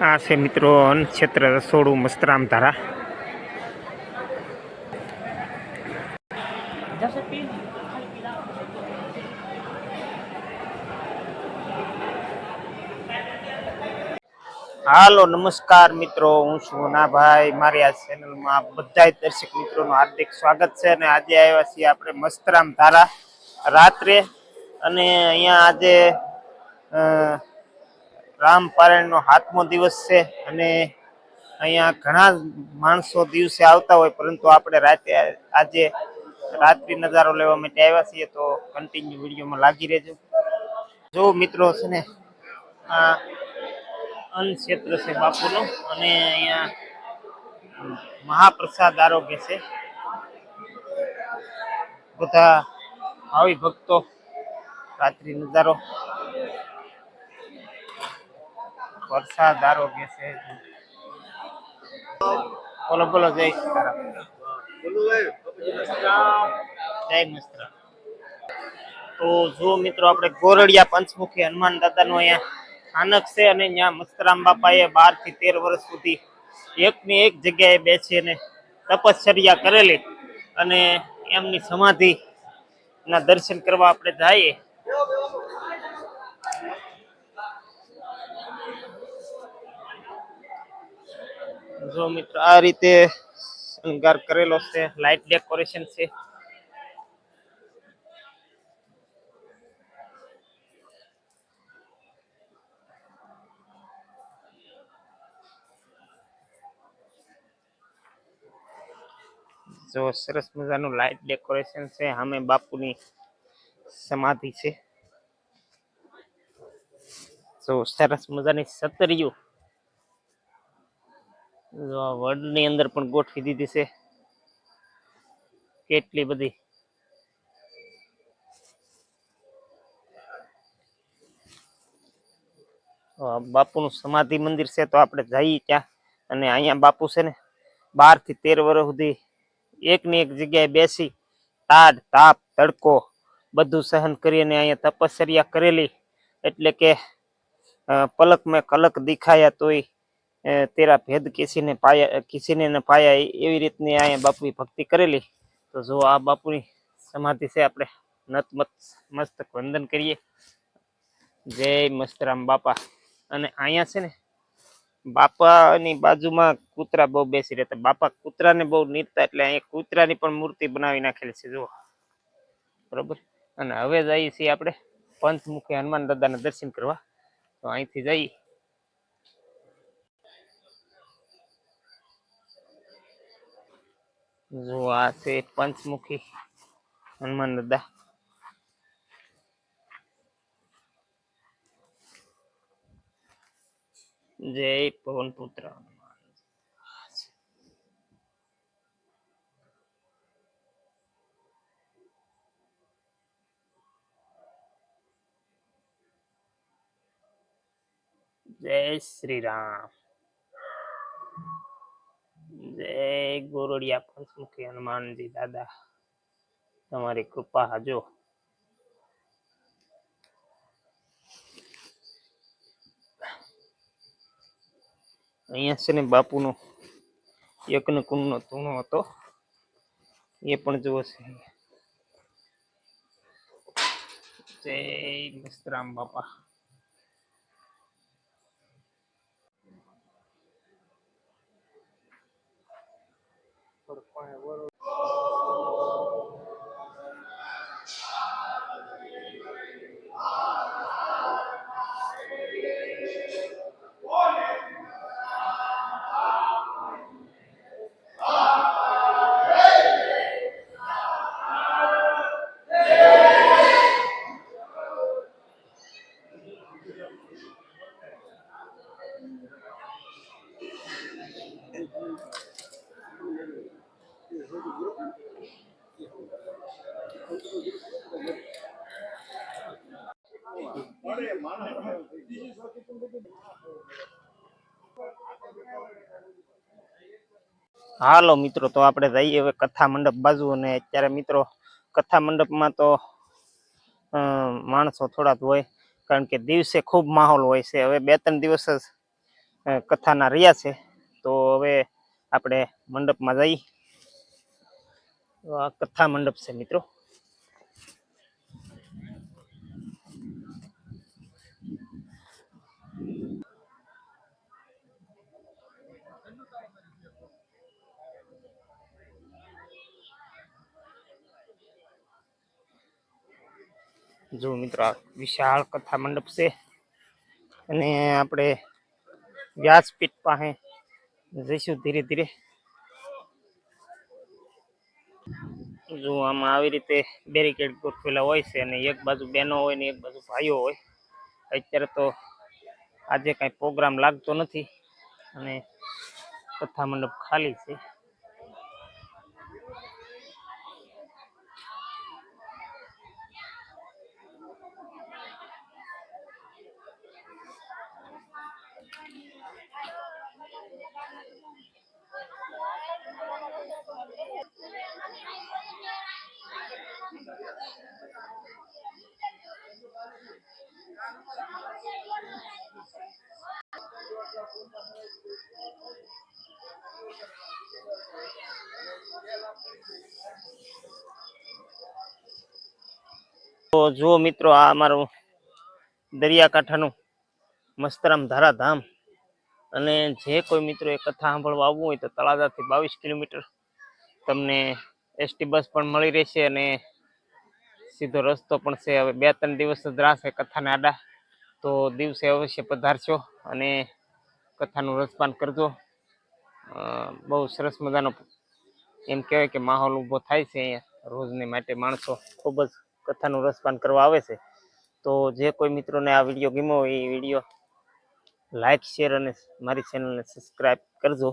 આ છે મિત્રો ક્ષેત્ર રસોડું મસ્તરામ ધારા. હાલો નમસ્કાર મિત્રો, હું છું નાભાઈ. મારી આ ચેનલમાં બધા દર્શક મિત્રોનું હાર્દિક સ્વાગત છે. અને આજે આવ્યા છીએ આપણે મસ્તરામ ધારા રાત્રે. અને અહીંયા આજે રામ પારાયણનો 7મો દિવસ છે. અને અહીંયા ઘણા માણસો દિવસે આવતા હોય, પરંતુ આપણે આજે રાત્રિ નજારો લેવા માટે આવ્યા છીએ. તો કન્ટિન્યુ વિડીયોમાં લાગી રહેજો. જો મિત્રો છે ને, આ અન્ન ક્ષેત્ર છે બાપુનો, અને અહીંયા મહાપ્રસાદ આરોગ્ય છે. બધા ભાવિ ભક્તો રાત્રિ નજારો, વરસાદ આરોગ્ય છે. બોલો બોલો, જય સીતારામ, જય મસ્તરામ. તો જો મિત્રો, આપણે ગોરડિયા પંચમુખી હનુમાન દાદાનું અહીંયા સ્થાનક છે. અને ત્યાં મસ્તરામ બાપાએ 12 થી 13 વર્ષ સુધી એકની એક જગ્યાએ બેસીને તપશ્ચર્યા કરેલી. અને એમની સમાધિ ના દર્શન કરવા આપણે જઈએ. જો મિત્રો, આ રીતે શણગાર કરેલો છે, લાઇટ ડેકોરેશન છે. જો સરસ મજાનું લાઇટ ડેકોરેશન છે. સામે બાપુની સમાધિ છે. જો સરસ મજાની સતરિયું જો આ વડની અંદર પણ ગોઠવી દીધી છે. કેટલી બધી બાપુનું સમાધિ મંદિર છે. તો આપણે જઈએ ત્યાં. અને અહીંયા બાપુ છે ને 12 થી 13 વર્ષ સુધી એકની એક જગ્યાએ બેસી તાડ તાપ તડકો બધું સહન કરીને અહીંયા તપશ્ચર્યા કરેલી. એટલે કે પલક મેં કલક દિખાયા તોય તેરા ભેદ કિસીને ન પાયા, એવી રીતની અહીંયા બાપુએ ભક્તિ કરેલી. તો જો આ બાપુની સમાધિ છે, આપણે મસ્તક વંદન કરીએ. જય મસ્તરામ બાપા. અને અહીંયા છે ને, બાપાની બાજુમાં કૂતરા બહુ બેસી રહેતા. બાપા કૂતરાને બહુ નીચતા, એટલે અહીંયા કૂતરાની પણ મૂર્તિ બનાવી નાખેલી છે, જુઓ, બરોબર. અને હવે જઈએ છીએ આપણે પંચમુખી હનુમાન દાદાના દર્શન કરવા. તો અહીંથી જઈએ. જો આ છે પંચમુખી હનુમાન દાદા. જય પવન પુત્ર. જય શ્રી રામ. જય ગોરડિયા પંચમુખી હનુમાનજી દાદા, તમારી કૃપા હાજો. અહીંયા છે ને બાપુનો યજ્ઞ કુંડનો ધૂણો હતો, એ પણ જુઓ છે. જય મસ્તરામ બાપા. હાલો મિત્રો, તો આપણે જઈએ હવે કથા મંડપ બાજુ. અને અત્યારે મિત્રો કથા મંડપમાં તો માણસો થોડા જ હોય, કારણ કે દિવસે ખૂબ માહોલ હોય છે. હવે 2-3 દિવસ જ કથાના રહ્યા છે, તો હવે આપણે મંડપમાં જઈ. આ કથા મંડપ છે મિત્રો. જો મિત્રો, આ વિશાળ કથા મંડપ છે, અને આપણે વ્યાસપીઠ પાસે જઈશું ધીરે ધીરે. જો આમાં આવી રીતે બેરિકેડ ગોઠવેલા હોય છે, અને એક બાજુ બહેનો હોય ને એક બાજુ ભાઈઓ હોય. અત્યારે તો આજે કાંઈ પ્રોગ્રામ લાગતો નથી, અને કથા મંડપ ખાલી છે. તો જુઓ મિત્રો, આ અમારું દરિયાકાંઠાનું મસ્તરામ ધારાધામ. અને જે કોઈ મિત્રો એ કથા સાંભળવા આવવું હોય તો તળાજાથી 22 કિલોમીટર તમને એસટી બસ પણ મળી રહેશે, અને સીધો રસ્તો પણ છે. હવે 2-3 દિવસ જ રાહશે કથાને આડા, તો દિવસે અવશ્ય પધારશો અને કથાનું રસપાન કરજો. બહુ સરસ મજાનો એમ કહેવાય કે માહોલ ઊભો થાય છે અહીંયા. રોજને માટે માણસો ખૂબ જ કથાનું રસપાન કરવા આવે છે. તો જે કોઈ મિત્રોને આ વિડીયો ગમ્યો હોય એ વિડીયો લાઈક, શેર અને મારી ચેનલને સબસ્ક્રાઈબ કરજો.